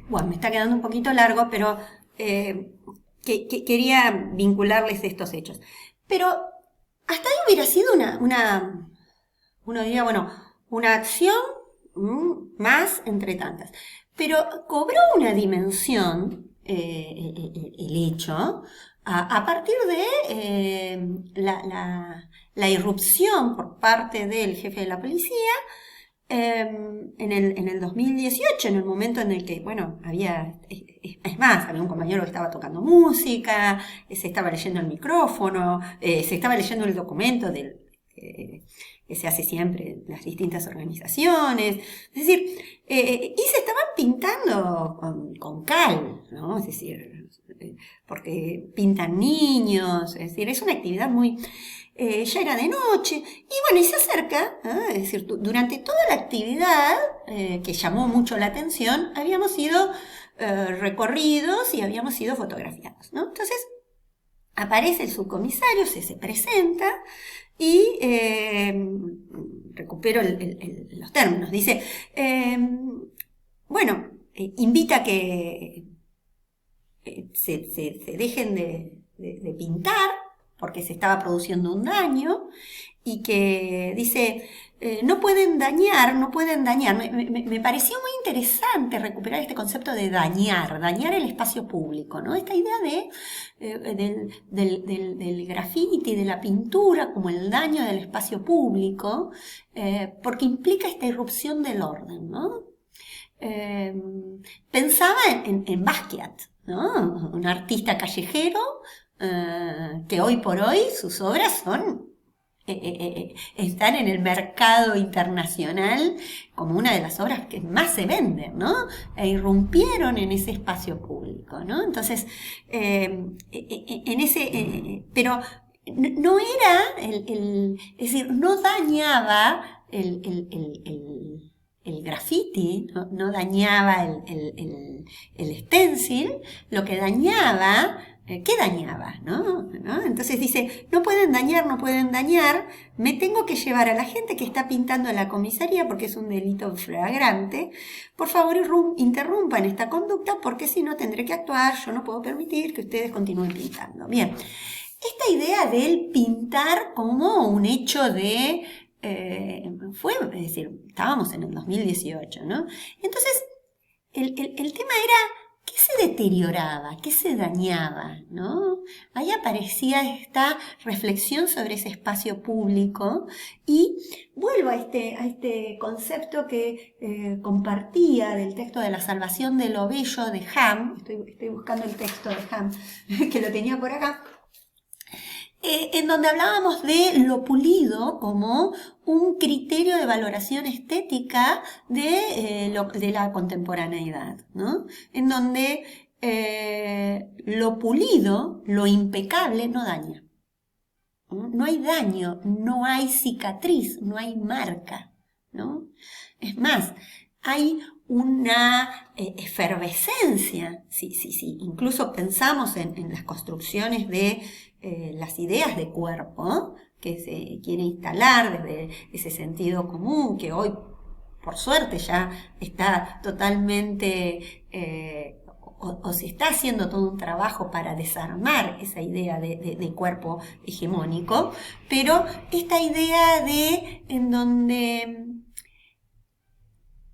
Bueno, me está quedando un poquito largo, pero quería vincularles estos hechos. Pero hasta ahí hubiera sido uno diría, bueno, una acción más entre tantas. Pero cobró una dimensión el hecho a partir de la irrupción por parte del jefe de la policía en el 2018, en el momento en el que, bueno, es más, había un compañero que estaba tocando música, se estaba leyendo el micrófono, se estaba leyendo el documento que se hace siempre en las distintas organizaciones, es decir, y se estaban pintando con cal, ¿no? Es decir, porque pintan niños, es decir, es una actividad muy... ya era de noche, y bueno, y se acerca, es decir, durante toda la actividad, que llamó mucho la atención, habíamos sido recorridos y habíamos sido fotografiados, ¿no? Entonces, aparece el subcomisario, se presenta y recupero los términos. Dice, bueno, invita a que se dejen de pintar porque se estaba produciendo un daño y que dice, no pueden dañar. Me pareció muy interesante recuperar este concepto de dañar el espacio público, ¿no? Esta idea del grafiti, de la pintura como el daño del espacio público, porque implica esta irrupción del orden, ¿no? Pensaba en Basquiat, ¿no? Un artista callejero que hoy por hoy sus obras están en el mercado internacional como una de las obras que más se venden, ¿no? E irrumpieron en ese espacio público, ¿no? Entonces, pero no era es decir, no dañaba el graffiti, no dañaba el stencil, lo que dañaba, ¿qué dañaba? ¿No? Entonces dice, no pueden dañar, me tengo que llevar a la gente que está pintando en la comisaría porque es un delito flagrante, por favor interrumpan esta conducta porque si no tendré que actuar, yo no puedo permitir que ustedes continúen pintando. Bien, esta idea del pintar como un hecho de... es decir, estábamos en el 2018, ¿no? Entonces, el tema era qué se deterioraba, qué se dañaba, ¿no? Ahí aparecía esta reflexión sobre ese espacio público y vuelvo a este concepto que compartía del texto de la salvación de lo bello de Ham, estoy buscando el texto de Ham, que lo tenía por acá, en donde hablábamos de lo pulido como un criterio de valoración estética de la contemporaneidad, ¿no? En donde lo pulido, lo impecable, no daña. No hay daño, no hay cicatriz, no hay marca, ¿no? Es más, hay una efervescencia, sí, incluso pensamos en las construcciones de las ideas de cuerpo que se quiere instalar desde ese sentido común que hoy, por suerte, ya está totalmente... o se está haciendo todo un trabajo para desarmar esa idea de cuerpo hegemónico, pero esta idea en donde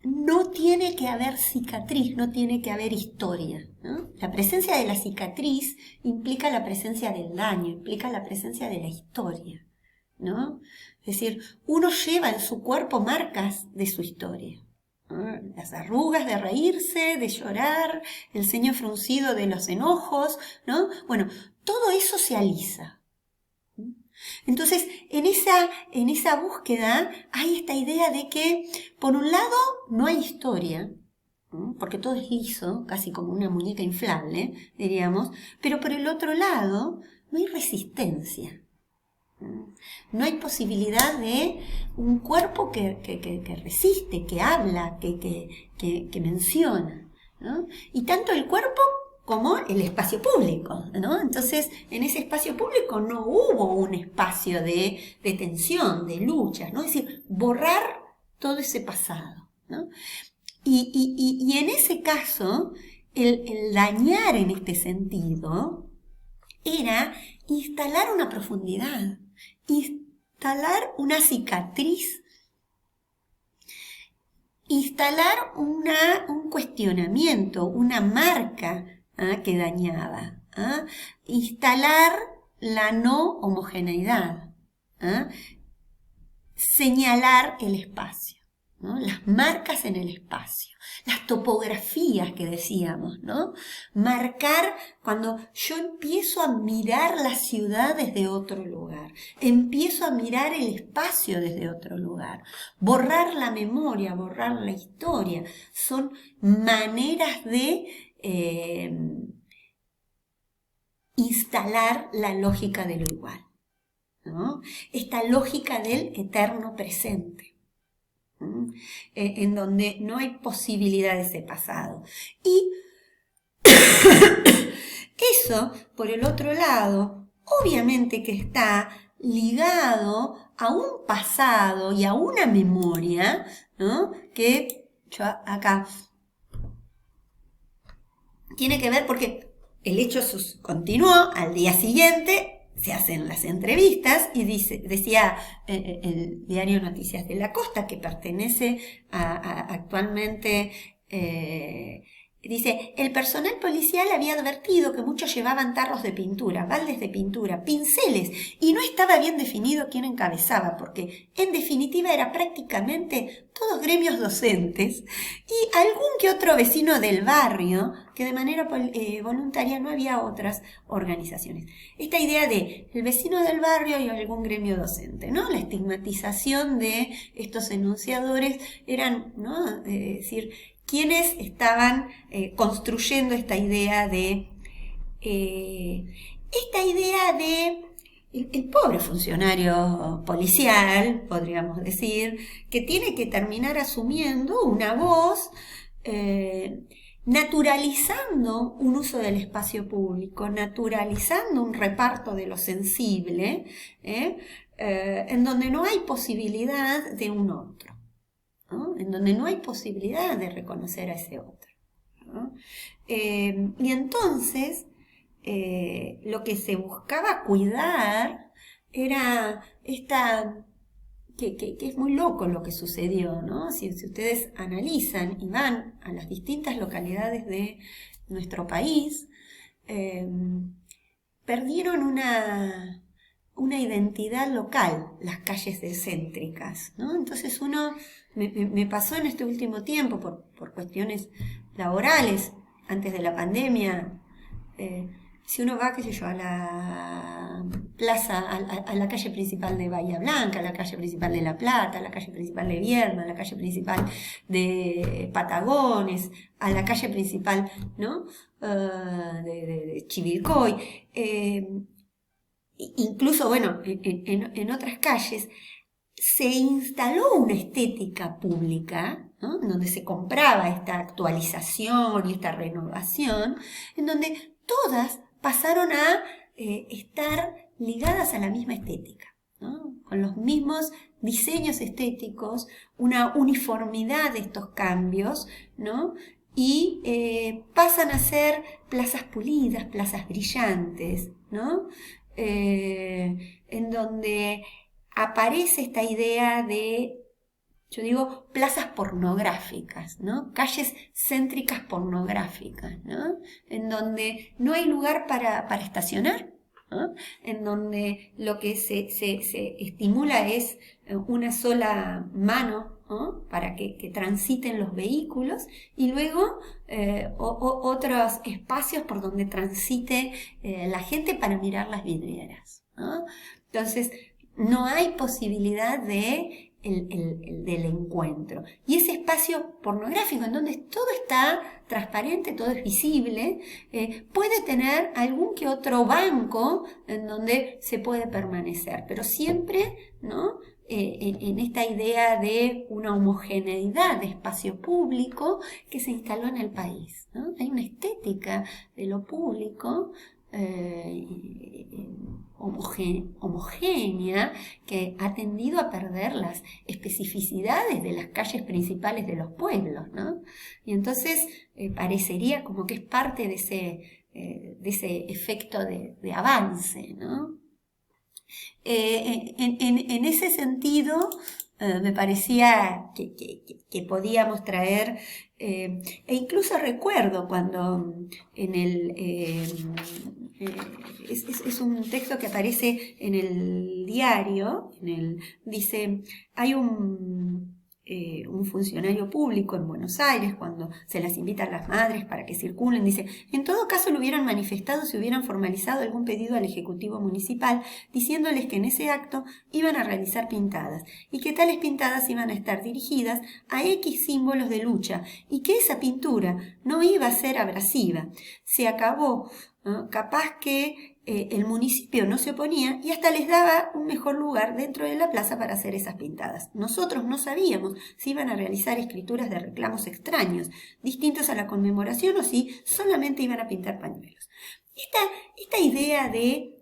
no tiene que haber cicatriz, no tiene que haber historia, ¿no? La presencia de la cicatriz implica la presencia del daño, implica la presencia de la historia, ¿no? Es decir, uno lleva en su cuerpo marcas de su historia, ¿no? Las arrugas de reírse, de llorar, el ceño fruncido de los enojos, ¿no? Bueno, todo eso se alisa. Entonces, en esa búsqueda hay esta idea de que, por un lado, no hay historia, porque todo es liso, casi como una muñeca inflable, diríamos, pero por el otro lado, no hay resistencia. No hay posibilidad de un cuerpo que resiste, que habla, que menciona, ¿no? Y tanto el cuerpo como el espacio público, ¿no? Entonces, en ese espacio público no hubo un espacio de tensión, de luchas, ¿no? Es decir, borrar todo ese pasado, ¿no? Y en ese caso, el dañar en este sentido era instalar una profundidad, instalar una cicatriz, instalar un cuestionamiento, una marca que dañaba, instalar la no homogeneidad, señalar el espacio, ¿no? Las marcas en el espacio, las topografías que decíamos, ¿no? Marcar cuando yo empiezo a mirar la ciudad desde otro lugar, empiezo a mirar el espacio desde otro lugar, borrar la memoria, borrar la historia, son maneras de instalar la lógica de lo igual, ¿no? Esta lógica del eterno presente, en donde no hay posibilidad de ese pasado. Y eso, por el otro lado, obviamente que está ligado a un pasado y a una memoria, ¿no? Que yo acá tiene que ver porque el hecho continuó al día siguiente. Se hacen las entrevistas y decía el diario Noticias de la Costa, que pertenece actualmente, dice, el personal policial había advertido que muchos llevaban tarros de pintura, baldes de pintura, pinceles, y no estaba bien definido quién encabezaba, porque en definitiva era prácticamente todos gremios docentes y algún que otro vecino del barrio, que de manera voluntaria no había otras organizaciones. Esta idea de el vecino del barrio y algún gremio docente, ¿no? La estigmatización de estos enunciadores eran, ¿no? Decir, quienes estaban construyendo esta idea de el pobre funcionario policial, podríamos decir, que tiene que terminar asumiendo una voz, naturalizando un uso del espacio público, naturalizando un reparto de lo sensible, en donde no hay posibilidad de un otro, ¿no? En donde no hay posibilidad de reconocer a ese otro, ¿no? Y entonces lo que se buscaba cuidar era esta, que es muy loco lo que sucedió, ¿no? Si ustedes analizan y van a las distintas localidades de nuestro país, perdieron una identidad local, las calles céntricas, ¿no? Entonces me pasó en este último tiempo, por cuestiones laborales, antes de la pandemia, si uno va, qué sé yo, a la plaza, a la calle principal de Bahía Blanca, a la calle principal de La Plata, a la calle principal de Viedma, a la calle principal de Patagones, a la calle principal, ¿no? de Chivilcoy, incluso, bueno, en otras calles, se instaló una estética pública, ¿no? En donde se compraba esta actualización y esta renovación, en donde todas pasaron a estar ligadas a la misma estética, ¿no? Con los mismos diseños estéticos, una uniformidad de estos cambios, ¿no? Y pasan a ser plazas pulidas, plazas brillantes, ¿no? En donde aparece esta idea de, yo digo, plazas pornográficas, ¿no? Calles céntricas pornográficas, ¿no? En donde no hay lugar para estacionar, ¿no? En donde lo que se estimula es una sola mano, ¿no? Para que transiten los vehículos, y luego otros espacios por donde transite la gente para mirar las vidrieras, ¿no? Entonces, no hay posibilidad del encuentro. Y ese espacio pornográfico en donde todo está transparente, todo es visible, puede tener algún que otro banco en donde se puede permanecer, pero siempre, ¿no? En esta idea de una homogeneidad de espacio público que se instaló en el país, ¿no? Hay una estética de lo público homogénea que ha tendido a perder las especificidades de las calles principales de los pueblos, ¿no? Y entonces parecería como que es parte de ese efecto de avance, ¿no? En ese sentido, me parecía que podíamos traer, e incluso recuerdo cuando es un texto que aparece en el diario, dice, hay un funcionario público en Buenos Aires, cuando se las invita a las madres para que circulen, dice, en todo caso lo hubieran manifestado si hubieran formalizado algún pedido al Ejecutivo Municipal, diciéndoles que en ese acto iban a realizar pintadas, y que tales pintadas iban a estar dirigidas a X símbolos de lucha, y que esa pintura no iba a ser abrasiva. Se acabó, ¿no? Capaz que el municipio no se oponía y hasta les daba un mejor lugar dentro de la plaza para hacer esas pintadas. Nosotros no sabíamos si iban a realizar escrituras de reclamos extraños, distintos a la conmemoración, o si solamente iban a pintar pañuelos. Esta idea de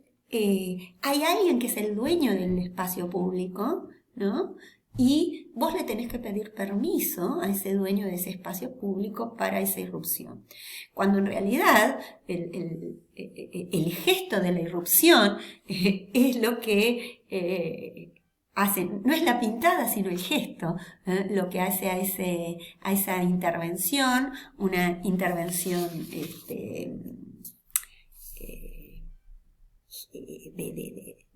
hay alguien que es el dueño del espacio público, ¿no? Y vos le tenés que pedir permiso a ese dueño de ese espacio público para esa irrupción. Cuando en realidad el gesto de la irrupción es lo que hacen, no es la pintada, sino el gesto, lo que hace a esa intervención, una intervención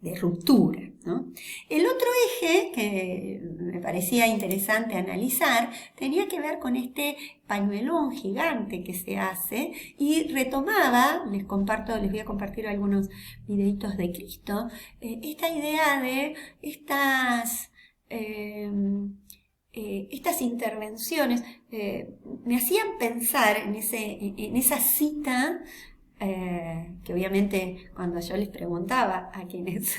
de ruptura, ¿no? El otro eje que me parecía interesante analizar tenía que ver con este pañuelón gigante que se hace, y retomaba, les voy a compartir algunos videitos de Cristo, esta idea de estas intervenciones me hacían pensar en esa cita, que obviamente cuando yo les preguntaba a quienes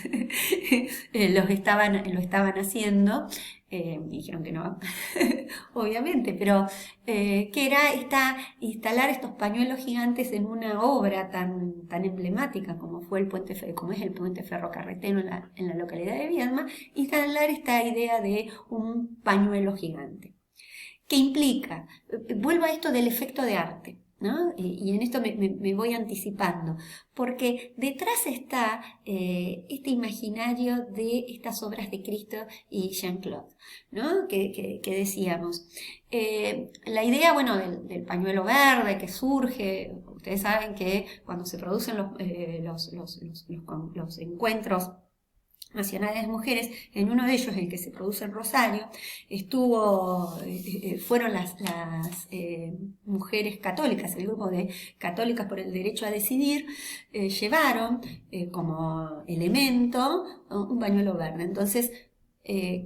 lo estaban haciendo, me dijeron que no, obviamente, pero que era instalar estos pañuelos gigantes en una obra tan emblemática como es el puente ferrocarretero en la localidad de Viedma, instalar esta idea de un pañuelo gigante. ¿Qué implica? Vuelvo a esto del efecto de arte, ¿no? Y en esto me voy anticipando, porque detrás está este imaginario de estas obras de Cristo y Jean-Claude, ¿no? Que decíamos. La idea, bueno, del pañuelo verde que surge, ustedes saben que cuando se producen los encuentros nacionales de mujeres, en uno de ellos, el que se produce en Rosario, fueron las mujeres católicas, el grupo de Católicas por el Derecho a Decidir, llevaron como elemento un pañuelo verde. Entonces,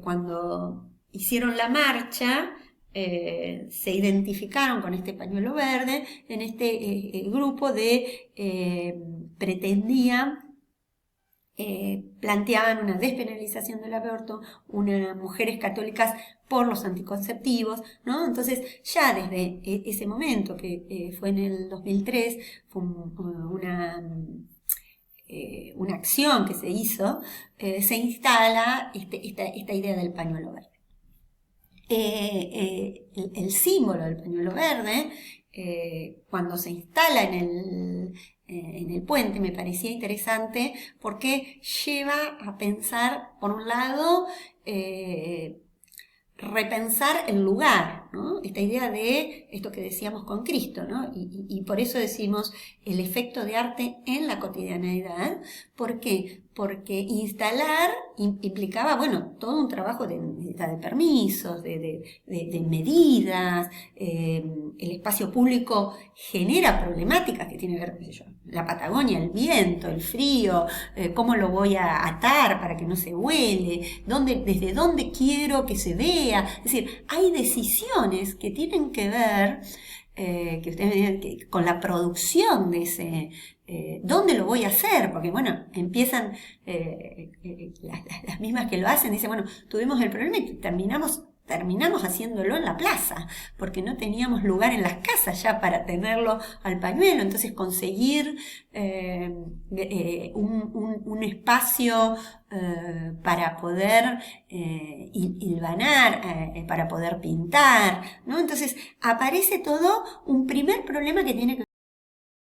cuando hicieron la marcha, se identificaron con este pañuelo verde. En este grupo planteaban una despenalización del aborto, unas mujeres católicas por los anticonceptivos, ¿no? Entonces, ya desde ese momento, que fue en el 2003, fue una acción que se hizo, se instala esta idea del pañuelo verde. El símbolo del pañuelo verde, cuando se instala en el puente, me parecía interesante porque lleva a pensar, por un lado, repensar el lugar, ¿no? Esta idea de esto que decíamos con Cristo, ¿no? Y por eso decimos el efecto de arte en la cotidianeidad. ¿Por qué? Porque instalar implicaba, bueno, todo un trabajo de permisos, de medidas. El espacio público genera problemáticas que tienen que ver, qué sé yo, la Patagonia, el viento, el frío, cómo lo voy a atar para que no se huele, desde dónde quiero que se vea. Es decir, hay decisiones que tienen que ver, que ustedes me digan, con la producción de ese... ¿dónde lo voy a hacer? Porque, bueno, empiezan las mismas que lo hacen, dicen, bueno, tuvimos el problema y terminamos terminamos haciéndolo en la plaza, porque no teníamos lugar en las casas ya para tenerlo al pañuelo. Entonces conseguir un espacio para poder hilvanar, para poder pintar, ¿no? Entonces aparece todo un primer problema que tiene que